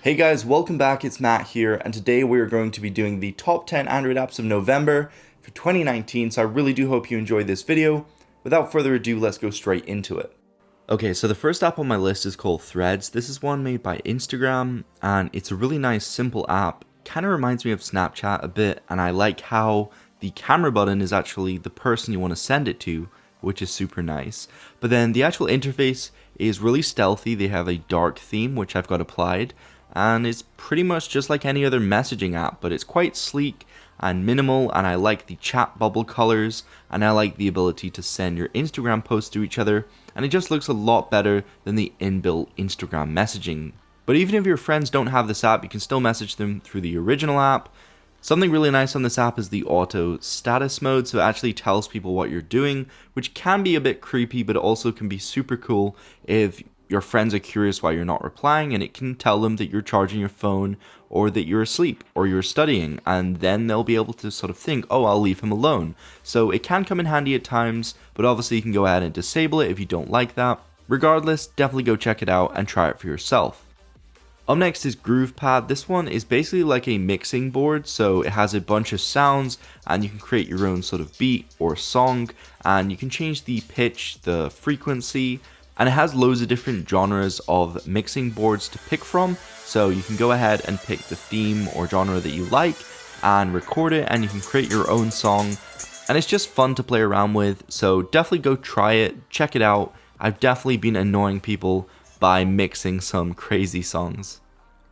Hey guys, welcome back, it's Matt here, and today we are going to be doing the top 10 Android apps of November for 2019, so I really do hope you enjoyed this video. Without further ado, let's go straight into it. Okay, so the first app on my list is called Threads. This is one made by Instagram, and it's a really nice, simple app. Kind of reminds me of Snapchat a bit, and I like how the camera button is actually the person you want to send it to, which is super nice. But then the actual interface is really stealthy. They have a dark theme, which I've got applied, and it's pretty much just like any other messaging app, but it's quite sleek and minimal, and I like the chat bubble colors, and I like the ability to send your Instagram posts to each other, and it just looks a lot better than the inbuilt Instagram messaging. But even if your friends don't have this app, you can still message them through the original app. Something really nice on this app is the auto status mode, so it actually tells people what you're doing, which can be a bit creepy, but it also can be super cool if your friends are curious why you're not replying, and it can tell them that you're charging your phone or that you're asleep or you're studying, and then they'll be able to sort of think, oh, I'll leave him alone. So it can come in handy at times, but obviously you can go ahead and disable it if you don't like that. Regardless, definitely go check it out and try it for yourself. Up next is Groovepad. This one is basically like a mixing board, so it has a bunch of sounds and you can create your own sort of beat or song, and you can change the pitch, the frequency, and it has loads of different genres of mixing boards to pick from, so you can go ahead and pick the theme or genre that you like and record it, and you can create your own song, and it's just fun to play around with, so definitely go try it, check it out. I've definitely been annoying people by mixing some crazy songs.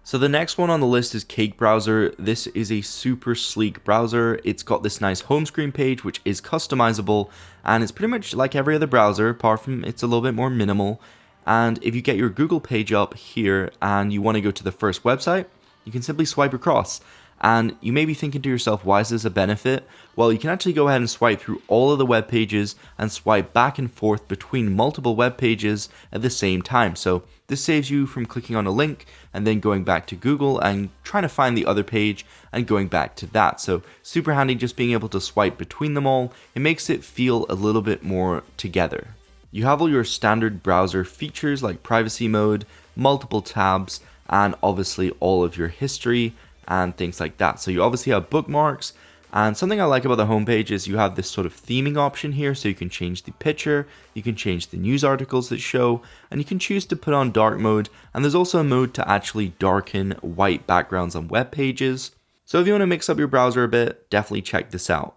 So the next one on the list is Cake Browser. This is a super sleek browser. It's got this nice home screen page which is customizable, and it's pretty much like every other browser apart from it's a little bit more minimal. And if you get your Google page up here and you want to go to the first website, you can simply swipe across. And you may be thinking to yourself, why is this a benefit? Well, you can actually go ahead and swipe through all of the web pages and swipe back and forth between multiple web pages at the same time. So this saves you from clicking on a link and then going back to Google and trying to find the other page and going back to that. So super handy just being able to swipe between them all. It makes it feel a little bit more together. You have all your standard browser features like privacy mode, multiple tabs, and obviously all of your history and things like that. So you obviously have bookmarks, and something I like about the homepage is you have this sort of theming option here, so you can change the picture, you can change the news articles that show, and you can choose to put on dark mode, and there's also a mode to actually darken white backgrounds on web pages. So if you want to mix up your browser a bit, definitely check this out.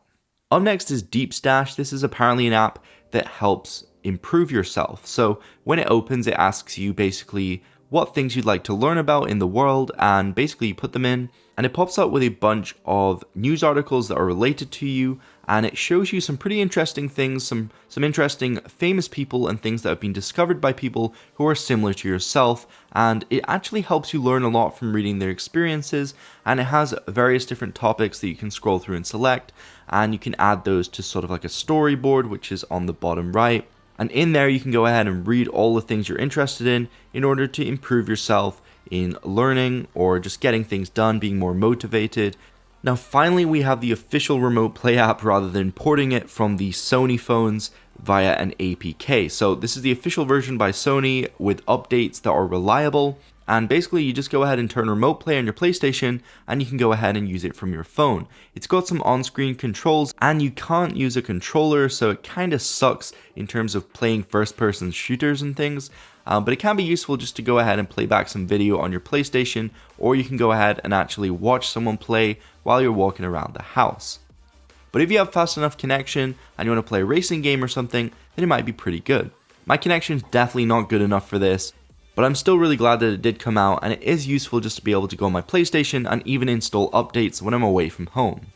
Up next is Deepstash. This is apparently an app that helps improve yourself. So when it opens, it asks you basically what things you'd like to learn about in the world, and basically you put them in, and it pops up with a bunch of news articles that are related to you, and it shows you some pretty interesting things, some interesting famous people and things that have been discovered by people who are similar to yourself, and it actually helps you learn a lot from reading their experiences, and it has various different topics that you can scroll through and select, and you can add those to sort of like a storyboard, which is on the bottom right. And in there you can go ahead and read all the things you're interested in order to improve yourself in learning or just getting things done, being more motivated. Now finally we have the official Remote Play app rather than porting it from the Sony phones via an APK. So this is the official version by Sony with updates that are reliable. And basically you just go ahead and turn Remote Play on your PlayStation and you can go ahead and use it from your phone. It's got some on-screen controls and you can't use a controller, so it kind of sucks in terms of playing first-person shooters and things. But it can be useful just to go ahead and play back some video on your PlayStation, or you can go ahead and actually watch someone play while you're walking around the house. But if you have fast enough connection and you want to play a racing game or something, then it might be pretty good. My connection's definitely not good enough for this, but I'm still really glad that it did come out, and it is useful just to be able to go on my PlayStation and even install updates when I'm away from home.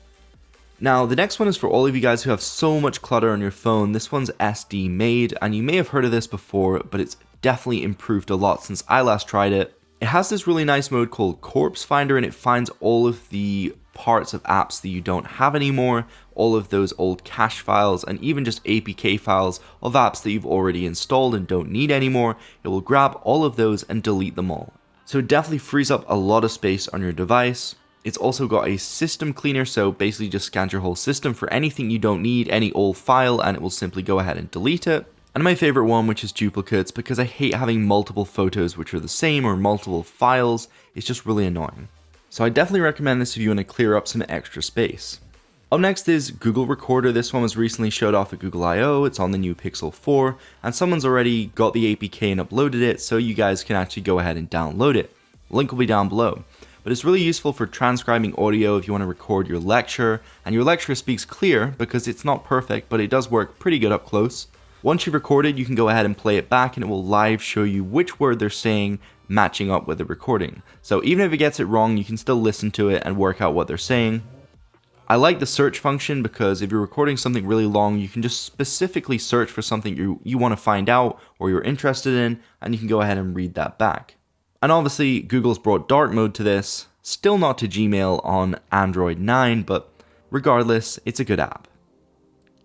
Now the next one is for all of you guys who have so much clutter on your phone. This one's SD Maid, and you may have heard of this before, but it's definitely improved a lot since I last tried it. It has this really nice mode called Corpse Finder, and it finds all of the parts of apps that you don't have anymore, all of those old cache files, and even just APK files of apps that you've already installed and don't need anymore. It will grab all of those and delete them all. So it definitely frees up a lot of space on your device. It's also got a system cleaner, so basically just scans your whole system for anything you don't need, any old file, and it will simply go ahead and delete it. And my favorite one, which is duplicates, because I hate having multiple photos which are the same or multiple files. It's just really annoying. So I definitely recommend this if you want to clear up some extra space. Up next is Google Recorder. This one was recently showed off at Google I/O. It's on the new Pixel 4, and someone's already got the APK and uploaded it, so you guys can actually go ahead and download it. Link will be down below. But it's really useful for transcribing audio if you want to record your lecture, and your lecture speaks clear because it's not perfect, but it does work pretty good up close. Once you've recorded, you can go ahead and play it back and it will live show you which word they're saying matching up with the recording. So even if it gets it wrong, you can still listen to it and work out what they're saying. I like the search function because if you're recording something really long, you can just specifically search for something you want to find out or you're interested in, and you can go ahead and read that back. And obviously, Google's brought dark mode to this, still not to Gmail on Android 9, but regardless, it's a good app.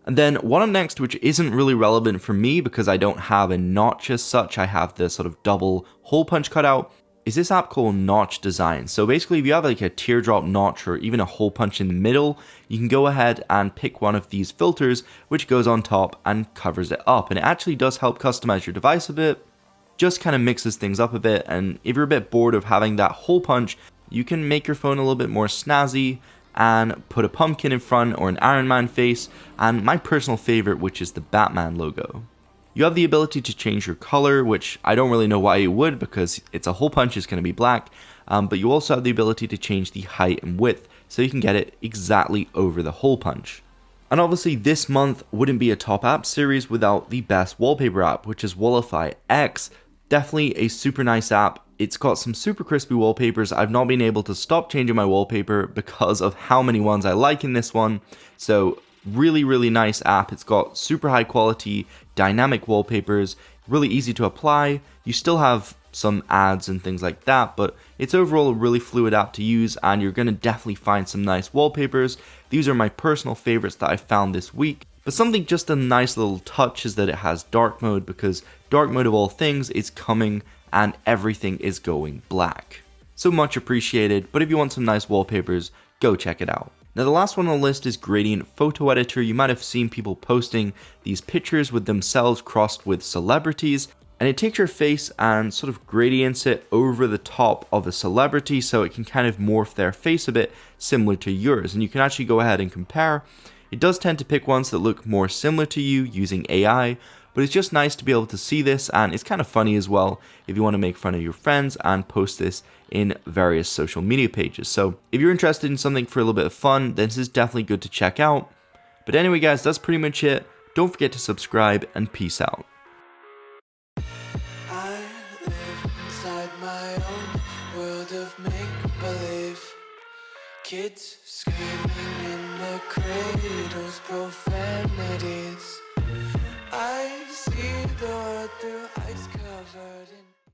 And then one up next, which isn't really relevant for me because I don't have a notch as such, I have this sort of double hole punch cutout, is this app called Notch Design. So basically, if you have like a teardrop notch or even a hole punch in the middle, you can go ahead and pick one of these filters, which goes on top and covers it up. And it actually does help customize your device a bit, just kind of mixes things up a bit. And if you're a bit bored of having that hole punch, you can make your phone a little bit more snazzy and put a pumpkin in front or an Iron Man face, and my personal favorite, which is the Batman logo. You have the ability to change your color, which I don't really know why you would because it's a hole punch, it's going to be black, but you also have the ability to change the height and width, so you can get it exactly over the hole punch. And obviously this month wouldn't be a top app series without the best wallpaper app, which is Wallify X. Definitely a super nice app. It's got some super crispy wallpapers. I've not been able to stop changing my wallpaper because of how many ones I like in this one. So really, really nice app. It's got super high quality dynamic wallpapers, really easy to apply. You still have some ads and things like that, but it's overall a really fluid app to use, and you're going to definitely find some nice wallpapers. These are my personal favorites that I found this week. But something just a nice little touch is that it has dark mode, because dark mode of all things is coming and everything is going black. So much appreciated, but if you want some nice wallpapers, go check it out. Now the last one on the list is Gradient Photo Editor. You might have seen people posting these pictures with themselves crossed with celebrities, and it takes your face and sort of gradients it over the top of a celebrity so it can kind of morph their face a bit similar to yours, and you can actually go ahead and compare. It does tend to pick ones that look more similar to you using AI, but it's just nice to be able to see this, and it's kind of funny as well if you want to make fun of your friends and post this in various social media pages. So if you're interested in something for a little bit of fun, then this is definitely good to check out. But anyway guys, that's pretty much it. Don't forget to subscribe, and peace out. I live inside my own world of make-believe. Kids screaming in the cradles, profanities. I see the world through ice covered in